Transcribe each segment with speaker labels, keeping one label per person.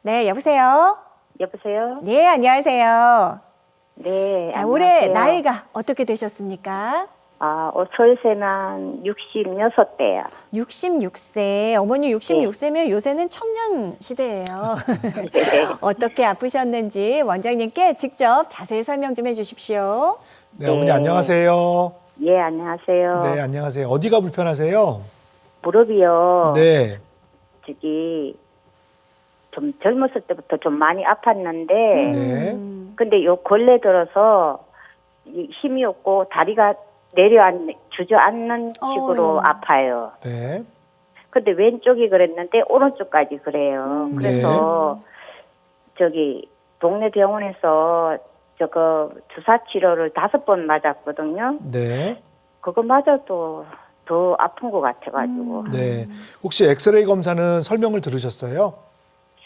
Speaker 1: 네, 여보세요?
Speaker 2: 여보세요?
Speaker 1: 네, 안녕하세요.
Speaker 2: 네,
Speaker 1: 자,
Speaker 2: 안녕하세요.
Speaker 1: 올해 나이가 어떻게 되셨습니까?
Speaker 2: 설세는 66대요.
Speaker 1: 66세. 어머니 66세면 요새는 청년 시대예요.
Speaker 2: 네.
Speaker 1: 어떻게 아프셨는지 원장님께 직접 자세히 설명 좀 해주십시오.
Speaker 3: 네, 어머니 안녕하세요.
Speaker 2: 예, 안녕하세요.
Speaker 3: 네, 안녕하세요. 어디가 불편하세요?
Speaker 2: 무릎이요.
Speaker 3: 네,
Speaker 2: 좀 젊었을 때부터 좀 많이 아팠는데,
Speaker 3: 네,
Speaker 2: 근데 요 근래 들어서 힘이 없고 다리가 주저앉는 식으로 아파요.
Speaker 3: 네,
Speaker 2: 근데 왼쪽이 그랬는데 오른쪽까지 그래요. 그래서 동네 병원에서 주사 치료를 5번 맞았거든요.
Speaker 3: 네,
Speaker 2: 그거 맞아도 더 아픈 것 같아가지고.
Speaker 3: 네. 혹시 엑스레이 검사는 설명을 들으셨어요?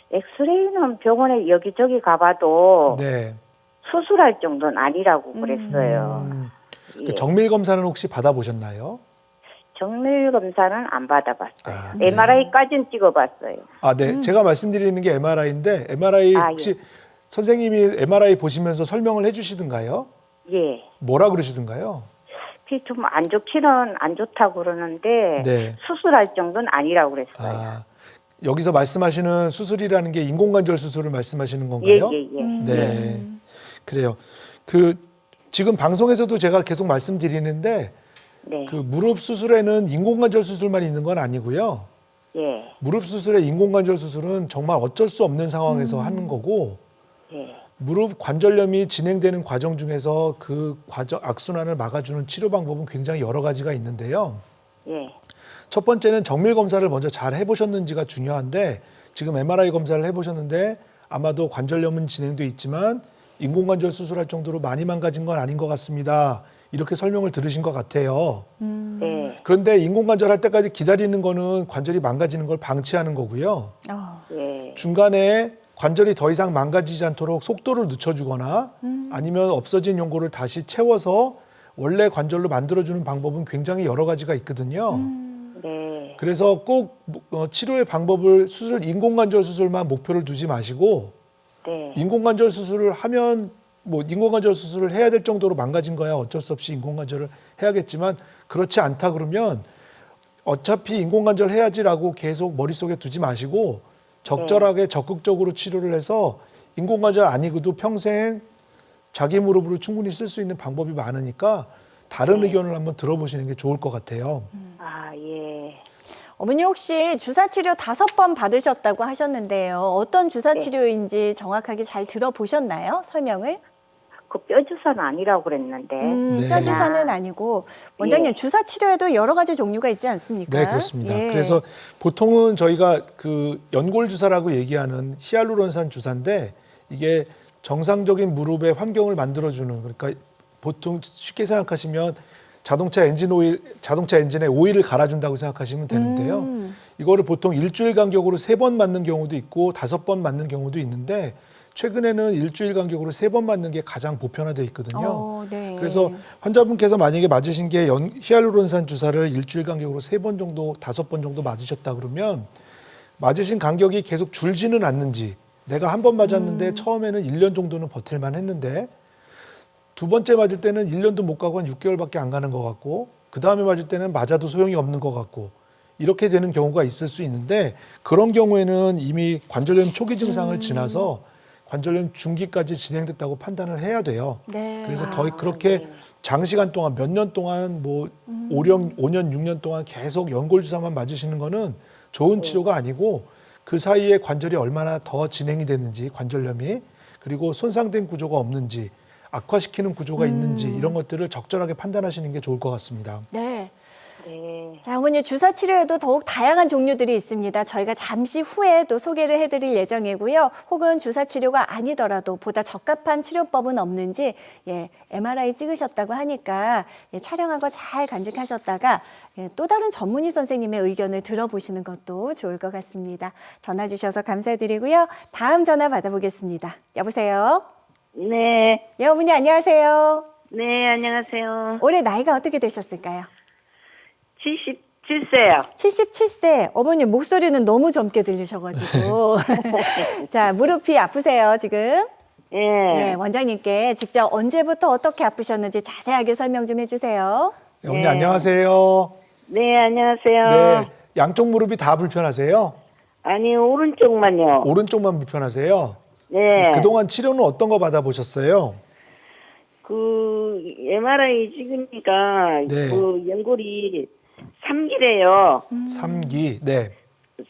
Speaker 2: 엑스레이는 병원에 여기저기 가봐도
Speaker 3: 네.
Speaker 2: 수술할 정도는 아니라고 그랬어요.
Speaker 3: 그 정밀 검사는 혹시 받아보셨나요?
Speaker 2: 정밀 검사는 안 받아봤어요.
Speaker 3: 아, 그래요?
Speaker 2: MRI까지는 찍어봤어요.
Speaker 3: 아, 네. 제가 말씀드리는 게 MRI인데 MRI 혹시
Speaker 2: 예.
Speaker 3: 선생님이 MRI 보시면서 설명을 해주시던가요?
Speaker 2: 예.
Speaker 3: 뭐라 그러시던가요?
Speaker 2: 좀 안 좋기는 안 좋다고 그러는데
Speaker 3: 네.
Speaker 2: 수술할 정도는 아니라고 그랬어요.
Speaker 3: 아, 여기서 말씀하시는 수술이라는 게 인공관절 수술을 말씀하시는
Speaker 2: 예,
Speaker 3: 건가요?
Speaker 2: 예, 예.
Speaker 3: 네, 그래요. 지금 방송에서도 제가 계속 말씀드리는데
Speaker 2: 네.
Speaker 3: 무릎 수술에는 인공관절 수술만 있는 건 아니고요.
Speaker 2: 예.
Speaker 3: 무릎 수술에 인공관절 수술은 정말 어쩔 수 없는 상황에서 하는 거고,
Speaker 2: 예.
Speaker 3: 무릎 관절염이 진행되는 과정 중에서 그 과정 악순환을 막아주는 치료 방법은 굉장히 여러 가지가 있는데요.
Speaker 2: 예.
Speaker 3: 첫 번째는 정밀 검사를 먼저 잘 해보셨는지가 중요한데, 지금 MRI 검사를 해보셨는데 아마도 관절염은 진행돼 있지만 인공관절 수술할 정도로 많이 망가진 건 아닌 것 같습니다. 이렇게 설명을 들으신 것 같아요.
Speaker 2: 네.
Speaker 3: 그런데 인공관절 할 때까지 기다리는 거는 관절이 망가지는 걸 방치하는 거고요.
Speaker 2: 예.
Speaker 3: 중간에 관절이 더 이상 망가지지 않도록 속도를 늦춰주거나 아니면 없어진 연골을 다시 채워서 원래 관절로 만들어주는 방법은 굉장히 여러 가지가 있거든요.
Speaker 2: 네.
Speaker 3: 그래서 꼭 치료의 방법을 인공관절 수술만 목표를 두지 마시고
Speaker 2: 네.
Speaker 3: 인공관절 수술을 하면 인공관절 수술을 해야 될 정도로 망가진 거야 어쩔 수 없이 인공관절을 해야겠지만 그렇지 않다 그러면 어차피 인공관절 해야지라고 계속 머릿속에 두지 마시고 적절하게 적극적으로 치료를 해서 인공관절 아니고도 평생 자기 무릎으로 충분히 쓸 수 있는 방법이 많으니까 다른 의견을 한번 들어보시는 게 좋을 것 같아요.
Speaker 2: 예.
Speaker 1: 어머니 혹시 주사 치료 5번 받으셨다고 하셨는데요. 어떤 주사 치료인지 정확하게 잘 들어보셨나요? 설명을?
Speaker 2: 그 뼈주사는 아니라고 그랬는데.
Speaker 3: 네.
Speaker 1: 뼈 주사는 아니고 원장님
Speaker 2: 예.
Speaker 1: 주사 치료에도 여러 가지 종류가 있지 않습니까?
Speaker 3: 네, 그렇습니다.
Speaker 1: 예.
Speaker 3: 그래서 보통은 저희가 연골 주사라고 얘기하는 히알루론산 주사인데 이게 정상적인 무릎의 환경을 만들어주는 그러니까 보통 쉽게 생각하시면 자동차 엔진에 오일을 갈아준다고 생각하시면 되는데요. 이거를 보통 일주일 간격으로 3번 맞는 경우도 있고 5번 맞는 경우도 있는데 최근에는 일주일 간격으로 3번 맞는 게 가장 보편화되어 있거든요.
Speaker 1: 네.
Speaker 3: 그래서 환자분께서 만약에 맞으신 게 히알루론산 주사를 일주일 간격으로 3번 정도, 5번 정도 맞으셨다 그러면 맞으신 간격이 계속 줄지는 않는지 내가 한 번 맞았는데 처음에는 1년 정도는 버틸만 했는데 두 번째 맞을 때는 1년도 못 가고 한 6개월밖에 안 가는 것 같고 그 다음에 맞을 때는 맞아도 소용이 없는 것 같고 이렇게 되는 경우가 있을 수 있는데 그런 경우에는 이미 관절염 초기 증상을 지나서 관절염 중기까지 진행됐다고 판단을 해야 돼요.
Speaker 1: 네.
Speaker 3: 그래서 그렇게 장시간 동안 몇 년 동안 5년, 6년 동안 계속 연골 주사만 맞으시는 거는 좋은 치료가 아니고 그 사이에 관절이 얼마나 더 진행이 됐는지 관절염이 그리고 손상된 구조가 없는지 악화시키는 구조가 있는지 이런 것들을 적절하게 판단하시는 게 좋을 것 같습니다.
Speaker 1: 네.
Speaker 2: 네.
Speaker 1: 자, 어머니 주사 치료에도 더욱 다양한 종류들이 있습니다. 저희가 잠시 후에 또 소개를 해드릴 예정이고요. 혹은 주사 치료가 아니더라도 보다 적합한 치료법은 없는지 MRI 찍으셨다고 하니까 촬영한 거 잘 간직하셨다가 또 다른 전문의 선생님의 의견을 들어보시는 것도 좋을 것 같습니다. 전화 주셔서 감사드리고요. 다음 전화 받아보겠습니다. 여보세요?
Speaker 2: 네.
Speaker 1: 예, 어머니 안녕하세요.
Speaker 2: 네, 안녕하세요.
Speaker 1: 올해 나이가 어떻게 되셨을까요?
Speaker 2: 77세요.
Speaker 1: 77세. 어머님 목소리는 너무 젊게 들리셔가지고. 자, 무릎이 아프세요, 지금?
Speaker 2: 예.
Speaker 1: 네, 원장님께 직접 언제부터 어떻게 아프셨는지 자세하게 설명 좀 해주세요.
Speaker 3: 네, 어머니
Speaker 2: 네.
Speaker 3: 안녕하세요.
Speaker 2: 네, 안녕하세요.
Speaker 3: 네, 양쪽 무릎이 다 불편하세요?
Speaker 2: 아니, 오른쪽만요.
Speaker 3: 오른쪽만 불편하세요?
Speaker 2: 네.
Speaker 3: 그동안 치료는 어떤 거 받아보셨어요?
Speaker 2: 그 MRI 찍으니까
Speaker 3: 네.
Speaker 2: 그 연골이 3기래요.
Speaker 3: 3기, 네.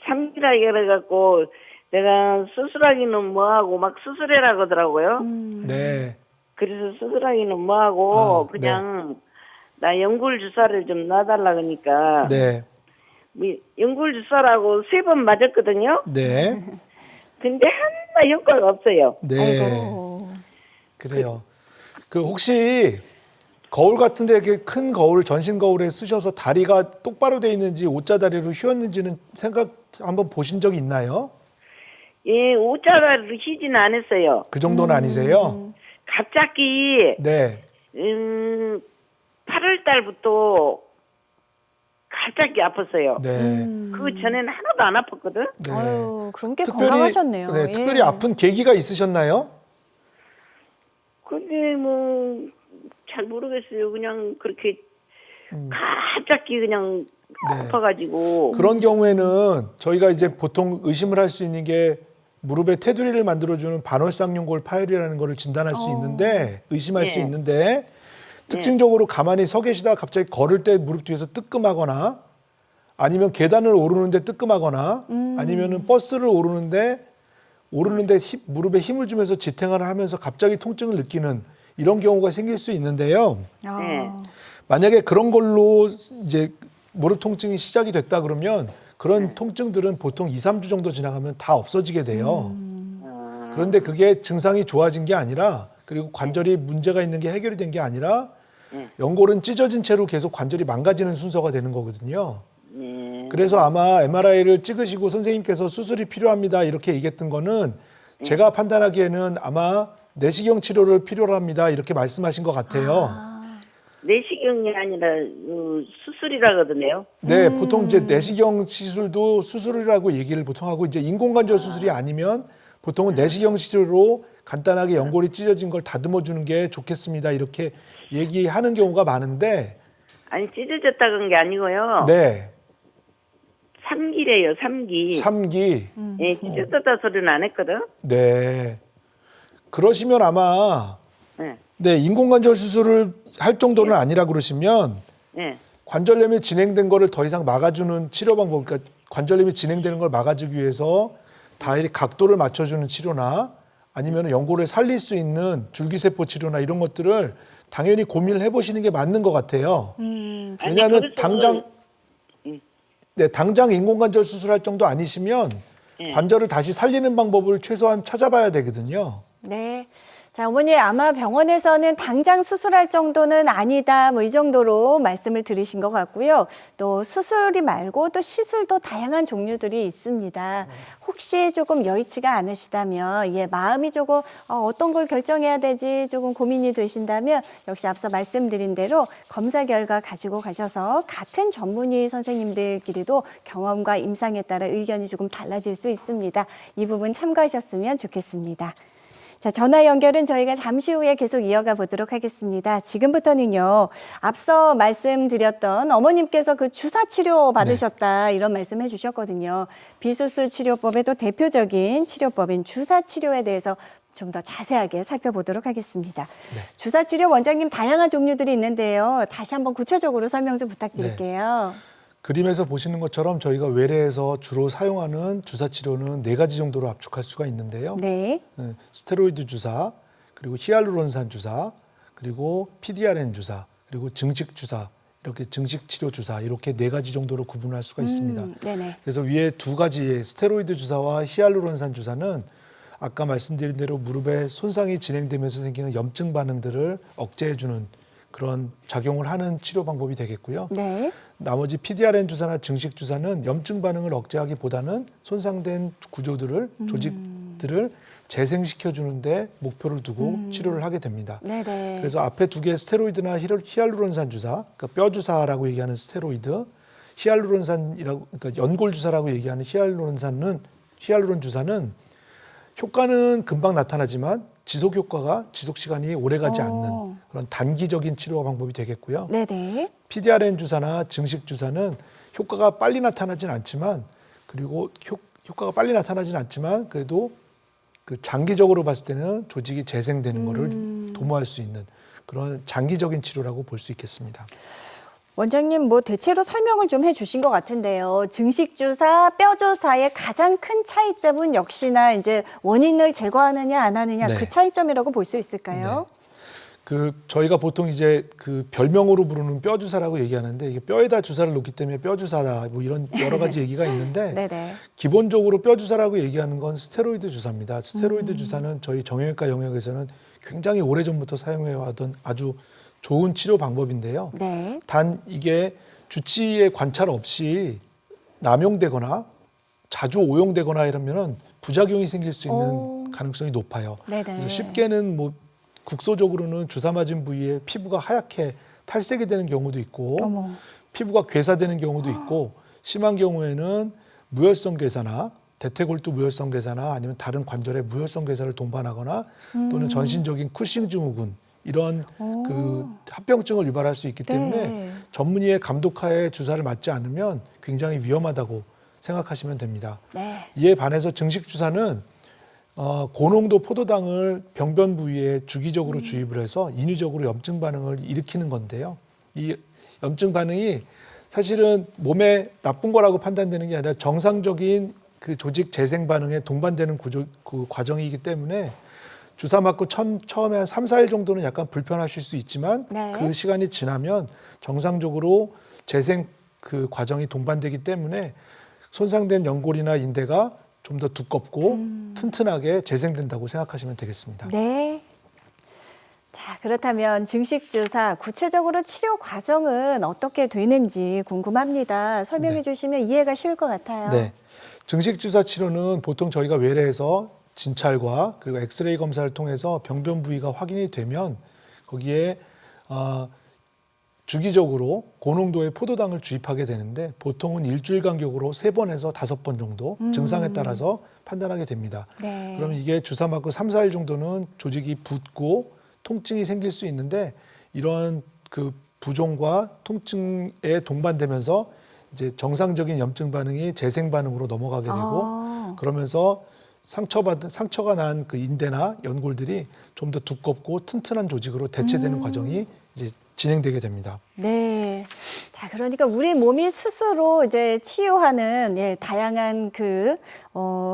Speaker 2: 3기라 그래갖고 내가 수술하기는 뭐하고 막 수술해라 그러더라고요.
Speaker 3: 네.
Speaker 2: 그래서 수술하기는 뭐하고
Speaker 3: 아,
Speaker 2: 그냥 나 연골 주사를 좀 놔달라 그러니까
Speaker 3: 네.
Speaker 2: 뭐 연골 주사라고 3번 맞았거든요.
Speaker 3: 네.
Speaker 2: 근데 하나 효과가 없어요.
Speaker 3: 네.
Speaker 1: 아이고.
Speaker 3: 그래요. 그 혹시 거울 같은데 이렇게 큰 거울, 전신 거울에 쓰셔서 다리가 똑바로 돼 있는지 옷자다리로 휘었는지는 생각 한번 보신 적이 있나요?
Speaker 2: 예, 옷자리로 휘지는 않았어요.
Speaker 3: 그 정도는 아니세요?
Speaker 2: 갑자기
Speaker 3: 네.
Speaker 2: 8월 달부터 갑자기 아팠어요.
Speaker 3: 네.
Speaker 2: 그 전에는 하나도 안 아팠거든.
Speaker 3: 네.
Speaker 1: 아유, 그럼 꽤 건강하셨네요.
Speaker 3: 네,
Speaker 1: 예.
Speaker 3: 특별히 아픈 계기가 있으셨나요?
Speaker 2: 근데 뭐 잘 모르겠어요. 그냥 그렇게 갑자기 그냥
Speaker 3: 네.
Speaker 2: 아파가지고.
Speaker 3: 그런 경우에는 저희가 이제 보통 의심을 할 수 있는 게 무릎에 테두리를 만들어주는 반월상용골 파열이라는 거를 진단할 수 있는데 의심할 수
Speaker 2: 네.
Speaker 3: 있는데 특징적으로 가만히 서 계시다가 갑자기 걸을 때 무릎 뒤에서 뜨끔하거나 아니면 계단을 오르는데 뜨끔하거나 아니면은 버스를 오르는데 무릎에 힘을 주면서 지탱을 하면서 갑자기 통증을 느끼는 이런 경우가 생길 수 있는데요.
Speaker 1: 아.
Speaker 2: 네.
Speaker 3: 만약에 그런 걸로 이제 무릎 통증이 시작이 됐다 그러면 그런 통증들은 보통 2, 3주 정도 지나가면 다 없어지게 돼요. 그런데 그게 증상이 좋아진 게 아니라 그리고 관절이 문제가 있는 게 해결이 된 게 아니라 연골은 찢어진 채로 계속 관절이 망가지는 순서가 되는 거거든요. 그래서 아마 MRI를 찍으시고 선생님께서 수술이 필요합니다 이렇게 얘기했던 거는 제가 판단하기에는 아마 내시경 치료를 필요로 합니다 이렇게 말씀하신 것 같아요.
Speaker 2: 내시경이 아니라 수술이라거든요.
Speaker 3: 네, 보통 이제 내시경 시술도 수술이라고 얘기를 보통 하고 이제 인공관절 수술이 아니면 보통은 내시경 치료로 간단하게 연골이 찢어진 걸 다듬어 주는 게 좋겠습니다 이렇게 얘기하는 경우가 많은데
Speaker 2: 아니 찢어졌다는 게 아니고요.
Speaker 3: 네,
Speaker 2: 3기래요. 3기.
Speaker 3: 3기.
Speaker 2: 예, 찢어졌다 소리는 안 했거든.
Speaker 3: 네. 그러시면 아마
Speaker 2: 네.
Speaker 3: 네, 인공관절 수술을 할 정도는 아니라 그러시면
Speaker 2: 네.
Speaker 3: 관절염이 진행된 거를 더 이상 막아주는 치료 방법, 그러니까 관절염이 진행되는 걸 막아주기 위해서 다리 각도를 맞춰주는 치료나 아니면 연골을 살릴 수 있는 줄기세포 치료나 이런 것들을 당연히 고민을 해보시는 게 맞는 것 같아요. 왜냐하면
Speaker 2: 아니,
Speaker 3: 당장 인공관절 수술할 정도 아니시면 관절을 다시 살리는 방법을 최소한 찾아봐야 되거든요.
Speaker 1: 네. 자, 어머니 아마 병원에서는 당장 수술할 정도는 아니다. 뭐 이 정도로 말씀을 들으신 것 같고요. 또 수술이 말고 또 시술도 다양한 종류들이 있습니다. 혹시 조금 여의치가 않으시다면 마음이 조금 어떤 걸 결정해야 되지 조금 고민이 되신다면 역시 앞서 말씀드린 대로 검사 결과 가지고 가셔서 같은 전문의 선생님들끼리도 경험과 임상에 따라 의견이 조금 달라질 수 있습니다. 이 부분 참고하셨으면 좋겠습니다. 자, 전화 연결은 저희가 잠시 후에 계속 이어가 보도록 하겠습니다. 지금부터는요, 앞서 말씀드렸던 어머님께서 그 주사 치료 받으셨다 이런 말씀해 주셨거든요. 비수술 치료법의 또 대표적인 치료법인 주사 치료에 대해서 좀 더 자세하게 살펴보도록 하겠습니다. 주사 치료 원장님 다양한 종류들이 있는데요. 다시 한번 구체적으로 설명 좀 부탁드릴게요.
Speaker 3: 그림에서 보시는 것처럼 저희가 외래에서 주로 사용하는 주사 치료는 4가지 정도로 압축할 수가 있는데요.
Speaker 1: 네.
Speaker 3: 스테로이드 주사, 그리고 히알루론산 주사, 그리고 PDRN 주사, 그리고 증식 주사, 이렇게 증식 치료 주사 이렇게 4가지 정도로 구분할 수가 있습니다.
Speaker 1: 네네.
Speaker 3: 그래서 위에 2가지의 스테로이드 주사와 히알루론산 주사는 아까 말씀드린 대로 무릎에 손상이 진행되면서 생기는 염증 반응들을 억제해주는 그런 작용을 하는 치료 방법이 되겠고요.
Speaker 1: 네.
Speaker 3: 나머지 PDRN 주사나 증식 주사는 염증 반응을 억제하기보다는 손상된 구조들을 조직들을 재생시켜 주는데 목표를 두고 치료를 하게 됩니다.
Speaker 1: 네네.
Speaker 3: 그래서 앞에 2개의 스테로이드나 히알루론산 주사, 그러니까 뼈 주사라고 얘기하는 스테로이드, 히알루론산이라고, 그러니까 연골 주사라고 얘기하는 히알루론 주사는 효과는 금방 나타나지만 지속 시간이 오래 가지 않는 그런 단기적인 치료 방법이 되겠고요.
Speaker 1: 네네.
Speaker 3: PDRN 주사나 증식 주사는 효과가 빨리 나타나진 않지만, 그리고 효과가 빨리 나타나진 않지만 그래도 그 장기적으로 봤을 때는 조직이 재생되는 거를 도모할 수 있는 그런 장기적인 치료라고 볼 수 있겠습니다.
Speaker 1: 원장님, 뭐 대체로 설명을 좀 해주신 것 같은데요. 증식 주사, 뼈 주사의 가장 큰 차이점은 역시나 이제 원인을 제거하느냐 안 하느냐
Speaker 3: 네.
Speaker 1: 그 차이점이라고 볼 수 있을까요?
Speaker 3: 그 저희가 보통 이제 그 별명으로 부르는 뼈 주사라고 얘기하는데, 이게 뼈에다 주사를 놓기 때문에 뼈 주사다 뭐 이런 여러 가지 얘기가 있는데
Speaker 1: 네네.
Speaker 3: 기본적으로 뼈 주사라고 얘기하는 건 스테로이드 주사입니다. 스테로이드 주사는 저희 정형외과 영역에서는 굉장히 오래전부터 사용해 왔던 아주 좋은 치료 방법인데요.
Speaker 1: 네.
Speaker 3: 단 이게 주치의의 관찰 없이 남용되거나 자주 오용되거나 이러면은 부작용이 생길 수 있는 가능성이 높아요.
Speaker 1: 네네.
Speaker 3: 그래서 쉽게는 뭐 국소적으로는 주사 맞은 부위에 피부가 하얗게 탈색이 되는 경우도 있고,
Speaker 1: 어머.
Speaker 3: 피부가 괴사되는 경우도 있고, 심한 경우에는 무혈성 괴사나 대퇴골두 무혈성 괴사나 아니면 다른 관절에 무혈성 괴사를 동반하거나 또는 전신적인 쿠싱 증후군, 이런 그 합병증을 유발할 수 있기 때문에
Speaker 1: 네.
Speaker 3: 전문의의 감독하에 주사를 맞지 않으면 굉장히 위험하다고 생각하시면 됩니다.
Speaker 1: 네.
Speaker 3: 이에 반해서 증식 주사는 고농도 포도당을 병변 부위에 주기적으로 주입을 해서 인위적으로 염증 반응을 일으키는 건데요. 이 염증 반응이 사실은 몸에 나쁜 거라고 판단되는 게 아니라 정상적인 그 조직 재생 반응에 동반되는 그 과정이기 때문에 주사 맞고 처음에 한 3, 4일 정도는 약간 불편하실 수 있지만
Speaker 1: 네.
Speaker 3: 그 시간이 지나면 정상적으로 재생 그 과정이 동반되기 때문에 손상된 연골이나 인대가 좀 더 두껍고 튼튼하게 재생된다고 생각하시면 되겠습니다.
Speaker 1: 네. 자, 그렇다면 증식 주사 구체적으로 치료 과정은 어떻게 되는지 궁금합니다. 설명해
Speaker 3: 네.
Speaker 1: 주시면 이해가 쉬울 것 같아요.
Speaker 3: 네. 증식 주사 치료는 보통 저희가 외래에서 진찰과 그리고 엑스레이 검사를 통해서 병변 부위가 확인이 되면 거기에 주기적으로 고농도의 포도당을 주입하게 되는데, 보통은 일주일 간격으로 3번에서 5번 정도 증상에 따라서 판단하게 됩니다.
Speaker 1: 네.
Speaker 3: 그러면 이게 주사 맞고 3, 4일 정도는 조직이 붓고 통증이 생길 수 있는데, 이런 그 부종과 통증에 동반되면서 이제 정상적인 염증 반응이 재생 반응으로 넘어가게 되고, 그러면서 상처가 난 그 인대나 연골들이 좀 더 두껍고 튼튼한 조직으로 대체되는 과정이 이제 진행되게 됩니다.
Speaker 1: 네. 자, 그러니까 우리 몸이 스스로 이제 치유하는 다양한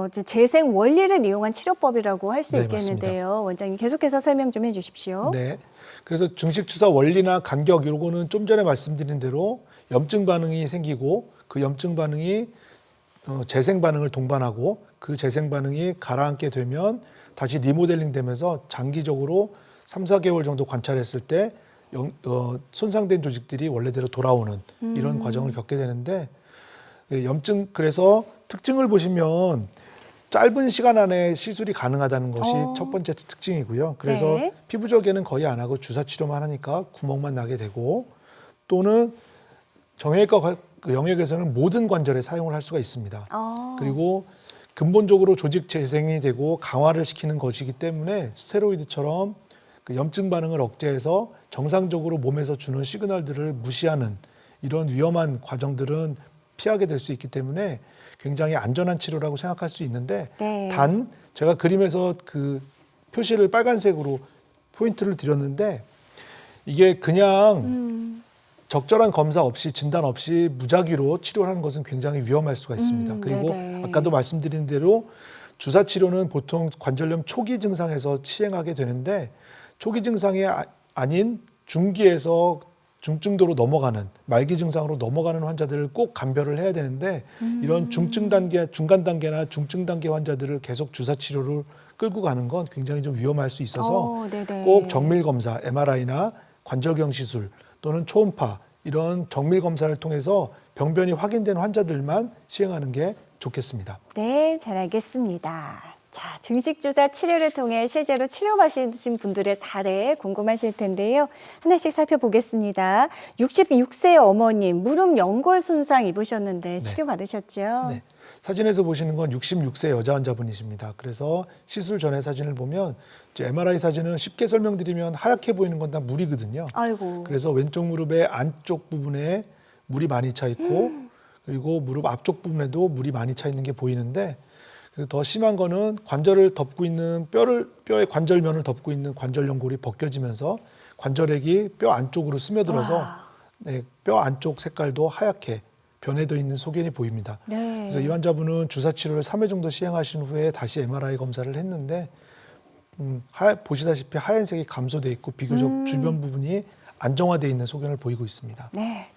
Speaker 1: 이제 재생 원리를 이용한 치료법이라고 할 수
Speaker 3: 네,
Speaker 1: 있겠는데요.
Speaker 3: 맞습니다.
Speaker 1: 원장님 계속해서 설명 좀 해주십시오.
Speaker 3: 네. 그래서 증식 주사 원리나 간격 이거는 좀 전에 말씀드린 대로 염증 반응이 생기고 그 염증 반응이 재생 반응을 동반하고 그 재생 반응이 가라앉게 되면 다시 리모델링 되면서 장기적으로 3, 4개월 정도 관찰했을 때 손상된 조직들이 원래대로 돌아오는 이런 과정을 겪게 되는데, 그래서 특징을 보시면 짧은 시간 안에 시술이 가능하다는 것이 첫 번째 특징이고요. 그래서
Speaker 1: 네.
Speaker 3: 피부 절개는 거의 안 하고 주사 치료만 하니까 구멍만 나게 되고, 또는 정형외과 그 영역에서는 모든 관절에 사용을 할 수가 있습니다. 그리고 근본적으로 조직 재생이 되고 강화를 시키는 것이기 때문에 스테로이드처럼 그 염증 반응을 억제해서 정상적으로 몸에서 주는 시그널들을 무시하는 이런 위험한 과정들은 피하게 될 수 있기 때문에 굉장히 안전한 치료라고 생각할 수 있는데,
Speaker 1: 네.
Speaker 3: 단 제가 그림에서 그 표시를 빨간색으로 포인트를 드렸는데, 이게 그냥 적절한 검사 없이 진단 없이 무작위로 치료를 하는 것은 굉장히 위험할 수가 있습니다. 그리고
Speaker 1: 네네.
Speaker 3: 아까도 말씀드린 대로 주사 치료는 보통 관절염 초기 증상에서 시행하게 되는데, 초기 증상이 아닌 중기에서 중증도로 넘어가는 말기 증상으로 넘어가는 환자들을 꼭 감별을 해야 되는데, 이런 중증 단계, 중간 단계나 중증 단계 환자들을 계속 주사 치료를 끌고 가는 건 굉장히 좀 위험할 수 있어서
Speaker 1: 네네.
Speaker 3: 꼭 정밀 검사, MRI나 관절경 시술 또는 초음파 이런 정밀 검사를 통해서 병변이 확인된 환자들만 시행하는 게 좋겠습니다.
Speaker 1: 네, 잘 알겠습니다. 자, 증식주사 치료를 통해 실제로 치료받으신 분들의 사례 궁금하실 텐데요. 하나씩 살펴보겠습니다. 66세 어머님, 무릎 연골 손상 입으셨는데 치료받으셨죠?
Speaker 3: 네. 사진에서 보시는 건 66세 여자 환자분이십니다. 그래서 시술 전에 사진을 보면 이제 MRI 사진은 쉽게 설명드리면 하얗게 보이는 건 다 물이거든요.
Speaker 1: 아이고.
Speaker 3: 그래서 왼쪽 무릎의 안쪽 부분에 물이 많이 차 있고 그리고 무릎 앞쪽 부분에도 물이 많이 차 있는 게 보이는데 그리고 더 심한 거는 관절을 덮고 있는 뼈의 관절면을 덮고 있는 관절 연골이 벗겨지면서 관절액이 뼈 안쪽으로 스며들어서 네, 뼈 안쪽 색깔도 하얗게 변해져 있는 소견이 보입니다.
Speaker 1: 네.
Speaker 3: 그래서 이 환자분은 주사 치료를 3회 정도 시행하신 후에 다시 MRI 검사를 했는데 보시다시피 하얀색이 감소돼 있고 비교적 주변 부분이 안정화돼 있는 소견을 보이고 있습니다.
Speaker 1: 네.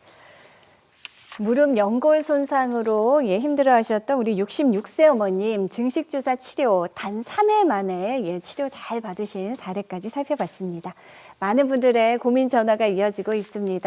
Speaker 1: 무릎 연골 손상으로 힘들어하셨던 우리 66세 어머님 증식주사 치료 단 3회 만에 치료 잘 받으신 사례까지 살펴봤습니다. 많은 분들의 고민 전화가 이어지고 있습니다.